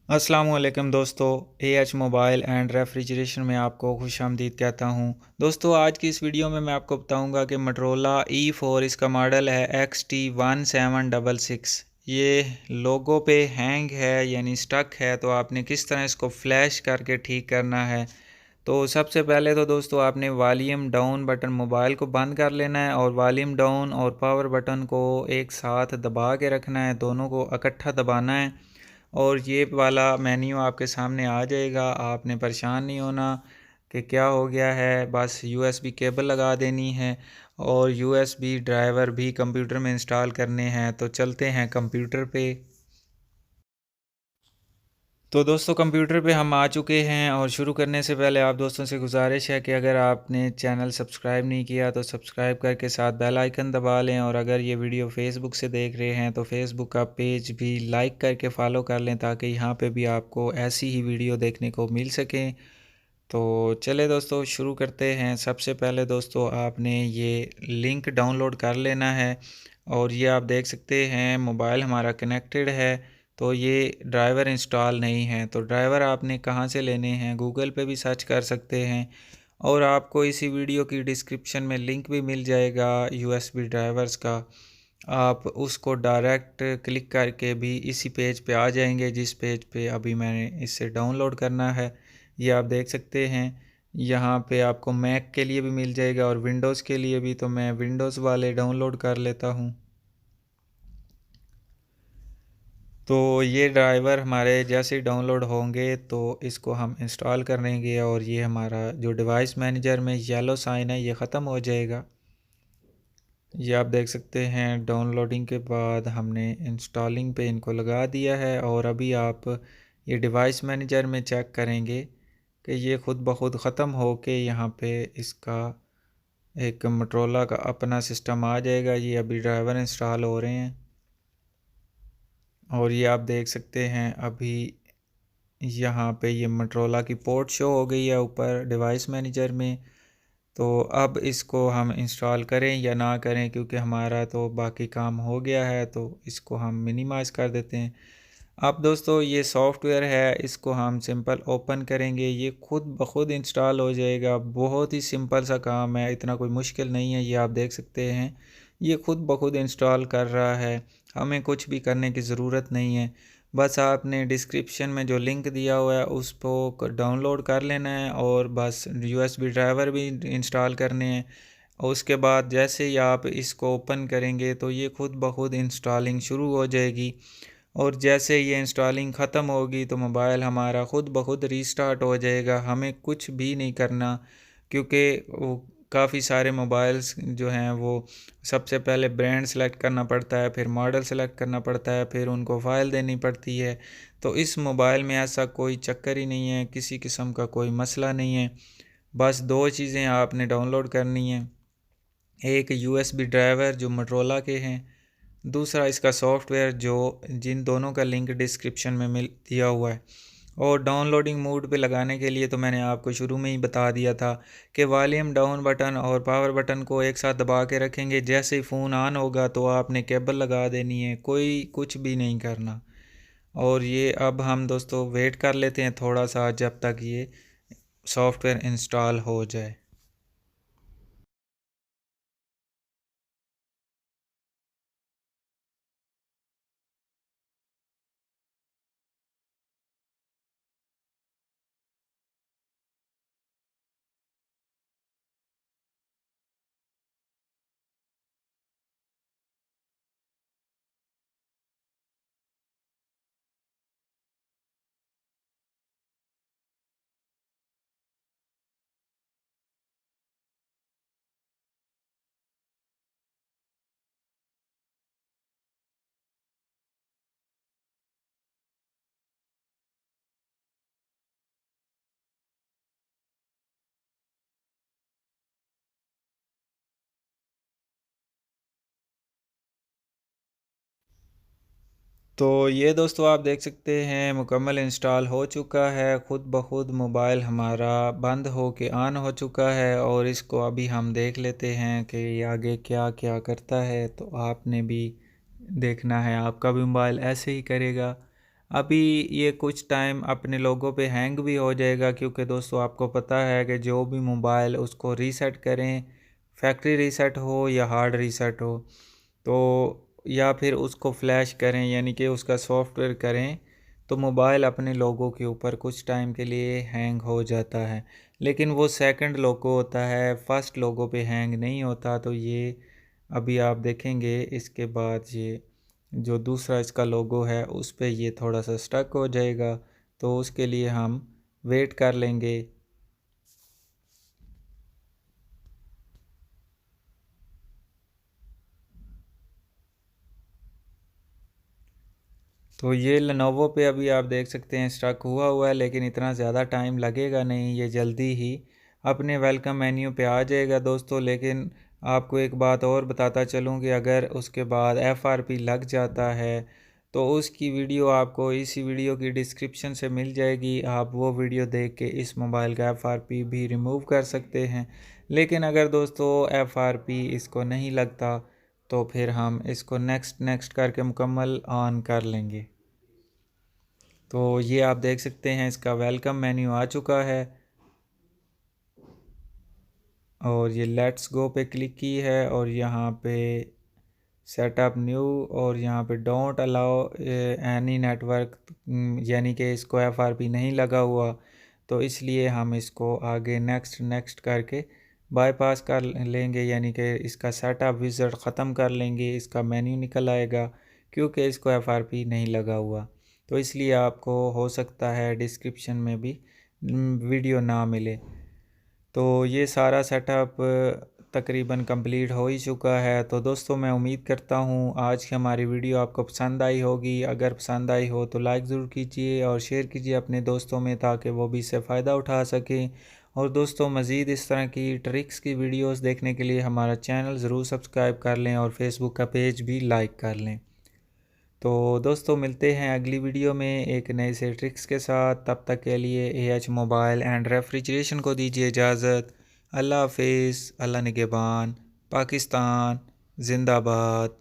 अस्सलामुअलैकुम दोस्तों, AH mobile and refrigeration में आपको खुशामदीद कहता हूँ। दोस्तों, आज की इस वीडियो में मैं आपको बताऊँगा कि मोटरोला E4 इसका मॉडल है XT1766। ये लोगो पे हैंग है यानी स्टक है, तो आपने किस तरह इसको फ्लैश करके ठीक करना है। तो सबसे पहले तो दोस्तों आपने वॉल्यूम डाउन बटन मोबाइल को बंद कर लेना है और वॉल्यूम डाउन और पावर बटन को एक साथ दबा के रखना है, दोनों को इकट्ठा दबाना है और ये वाला मेन्यू आपके सामने आ जाएगा। आपने परेशान नहीं होना कि क्या हो गया है, बस यूएसबी केबल लगा देनी है और यूएसबी ड्राइवर भी कंप्यूटर में इंस्टॉल करने हैं। तो चलते हैं कंप्यूटर पे। तो दोस्तों कंप्यूटर पे हम आ चुके हैं और शुरू करने से पहले आप दोस्तों से गुजारिश है कि अगर आपने चैनल सब्सक्राइब नहीं किया तो सब्सक्राइब करके साथ बेल आइकन दबा लें, और अगर ये वीडियो फेसबुक से देख रहे हैं तो फेसबुक का पेज भी लाइक करके फॉलो कर लें ताकि यहाँ पे भी आपको ऐसी ही वीडियो देखने को मिल सकें। तो चले दोस्तों शुरू करते हैं। सबसे पहले दोस्तों आपने ये लिंक डाउनलोड कर लेना है और ये आप देख सकते हैं मोबाइल हमारा कनेक्टेड है, तो ये ड्राइवर इंस्टॉल नहीं है। तो ड्राइवर आपने कहाँ से लेने हैं, गूगल पे भी सर्च कर सकते हैं और आपको इसी वीडियो की डिस्क्रिप्शन में लिंक भी मिल जाएगा यूएसबी ड्राइवर्स का। आप उसको डायरेक्ट क्लिक करके भी इसी पेज पे आ जाएंगे जिस पेज पे अभी मैंने इससे डाउनलोड करना है। ये आप देख सकते हैं, यहाँ पे आपको मैक के लिए भी मिल जाएगा और विंडोज़ के लिए भी। तो मैं विंडोज़ वाले डाउनलोड कर लेता हूँ। तो ये ड्राइवर हमारे जैसे ही डाउनलोड होंगे तो इसको हम इंस्टॉल करेंगे और ये हमारा जो डिवाइस मैनेजर में येलो साइन है ये ख़त्म हो जाएगा। ये आप देख सकते हैं डाउनलोडिंग के बाद हमने इंस्टॉलिंग पे इनको लगा दिया है और अभी आप ये डिवाइस मैनेजर में चेक करेंगे कि ये ख़ुद ब खुद ख़त्म हो के यहाँ पे इसका एक मोटरोला का अपना सिस्टम आ जाएगा। ये अभी ड्राइवर इंस्टॉल हो रहे हैं और ये आप देख सकते हैं अभी यहाँ पे ये मोटरोला की पोर्ट शो हो गई है ऊपर डिवाइस मैनेजर में। तो अब इसको हम इंस्टॉल करें या ना करें, क्योंकि हमारा तो बाकी काम हो गया है, तो इसको हम मिनिमाइज़ कर देते हैं। अब दोस्तों ये सॉफ्टवेयर है, इसको हम सिंपल ओपन करेंगे, ये खुद ब खुद इंस्टॉल हो जाएगा। बहुत ही सिंपल सा काम है, इतना कोई मुश्किल नहीं है। ये आप देख सकते हैं ये खुद ब खुद इंस्टॉल कर रहा है, हमें कुछ भी करने की ज़रूरत नहीं है। बस आपने डिस्क्रिप्शन में जो लिंक दिया हुआ है उसको डाउनलोड कर लेना है और बस यूएसबी ड्राइवर भी इंस्टॉल करने हैं। और उसके बाद जैसे ही आप इसको ओपन करेंगे तो ये खुद ब खुद इंस्टॉलिंग शुरू हो जाएगी और जैसे ये इंस्टॉलिंग ख़त्म होगी तो मोबाइल हमारा ख़ुद ब खुद रीस्टार्ट हो जाएगा। हमें कुछ भी नहीं करना, क्योंकि वो काफ़ी सारे मोबाइल्स जो हैं वो सबसे पहले ब्रांड सेलेक्ट करना पड़ता है, फिर मॉडल सेलेक्ट करना पड़ता है, फिर उनको फ़ाइल देनी पड़ती है। तो इस मोबाइल में ऐसा कोई चक्कर ही नहीं है, किसी किस्म का कोई मसला नहीं है। बस दो चीज़ें आपने डाउनलोड करनी है, एक यूएसबी ड्राइवर जो मोटरोला के हैं, दूसरा इसका सॉफ्टवेयर जो जिन दोनों का लिंक डिस्क्रिप्शन में मिल दिया हुआ है। और डाउनलोडिंग मोड पे लगाने के लिए तो मैंने आपको शुरू में ही बता दिया था कि वॉल्यूम डाउन बटन और पावर बटन को एक साथ दबा के रखेंगे, जैसे ही फ़ोन ऑन होगा तो आपने केबल लगा देनी है, कोई कुछ भी नहीं करना। और ये अब हम दोस्तों वेट कर लेते हैं थोड़ा सा जब तक ये सॉफ्टवेयर इंस्टॉल हो जाए। तो ये दोस्तों आप देख सकते हैं मुकम्मल इंस्टॉल हो चुका है, ख़ुद ब खुद मोबाइल हमारा बंद हो के ऑन हो चुका है। और इसको अभी हम देख लेते हैं कि ये आगे क्या क्या करता है। तो आपने भी देखना है, आपका भी मोबाइल ऐसे ही करेगा। अभी ये कुछ टाइम अपने लोगों पे हैंग भी हो जाएगा, क्योंकि दोस्तों आपको पता है कि जो भी मोबाइल उसको रीसेट करें, फैक्ट्री रीसेट हो या हार्ड रीसेट हो, तो या फिर उसको फ्लैश करें यानी कि उसका सॉफ्टवेयर करें, तो मोबाइल अपने लोगों के ऊपर कुछ टाइम के लिए हैंग हो जाता है। लेकिन वो सेकंड लोगो होता है, फर्स्ट लोगो पे हैंग नहीं होता। तो ये अभी आप देखेंगे इसके बाद ये जो दूसरा इसका लोगो है उस पे ये थोड़ा सा स्टक हो जाएगा, तो उसके लिए हम वेट कर लेंगे। तो ये लेनोवो पे अभी आप देख सकते हैं स्टक हुआ हुआ है, लेकिन इतना ज़्यादा टाइम लगेगा नहीं, ये जल्दी ही अपने वेलकम मेन्यू पे आ जाएगा दोस्तों। लेकिन आपको एक बात और बताता चलूँ कि अगर उसके बाद FRP लग जाता है तो उसकी वीडियो आपको इसी वीडियो की डिस्क्रिप्शन से मिल जाएगी, आप वो वीडियो देख के इस मोबाइल का FRP भी रिमूव कर सकते हैं। लेकिन अगर दोस्तों FRP इसको नहीं लगता तो फिर हम इसको नेक्स्ट नेक्स्ट करके मुकम्मल ऑन कर लेंगे। तो ये आप देख सकते हैं इसका वेलकम मेन्यू आ चुका है, और ये लेट्स गो पे क्लिक की है, और यहाँ पे सेटअप न्यू, और यहाँ पे डोंट अलाउ एनी नेटवर्क, यानी कि इसको FRP नहीं लगा हुआ, तो इसलिए हम इसको आगे नेक्स्ट नेक्स्ट करके बाईपास कर लेंगे, यानी कि इसका सेटअप विज़िट ख़त्म कर लेंगे, इसका मेन्यू निकल आएगा क्योंकि इसको FRP नहीं लगा हुआ। तो इसलिए आपको हो सकता है डिस्क्रिप्शन में भी वीडियो ना मिले। तो ये सारा सेटअप तकरीबन कंप्लीट हो ही चुका है। तो दोस्तों मैं उम्मीद करता हूँ आज की हमारी वीडियो आपको पसंद आई होगी। अगर पसंद आई हो तो लाइक ज़रूर कीजिए और शेयर कीजिए अपने दोस्तों में, ताकि वो भी इससे फ़ायदा उठा सकें। और दोस्तों मज़ीद इस तरह की ट्रिक्स की वीडियोस देखने के लिए हमारा चैनल ज़रूर सब्सक्राइब कर लें और फेसबुक का पेज भी लाइक कर लें। तो दोस्तों मिलते हैं अगली वीडियो में एक नए से ट्रिक्स के साथ। तब तक के लिए AH मोबाइल एंड रेफ्रिजरेशन को दीजिए इजाज़त। अल्लाह हाफिज़, अल्लाह निगहबान, पाकिस्तान जिंदाबाद।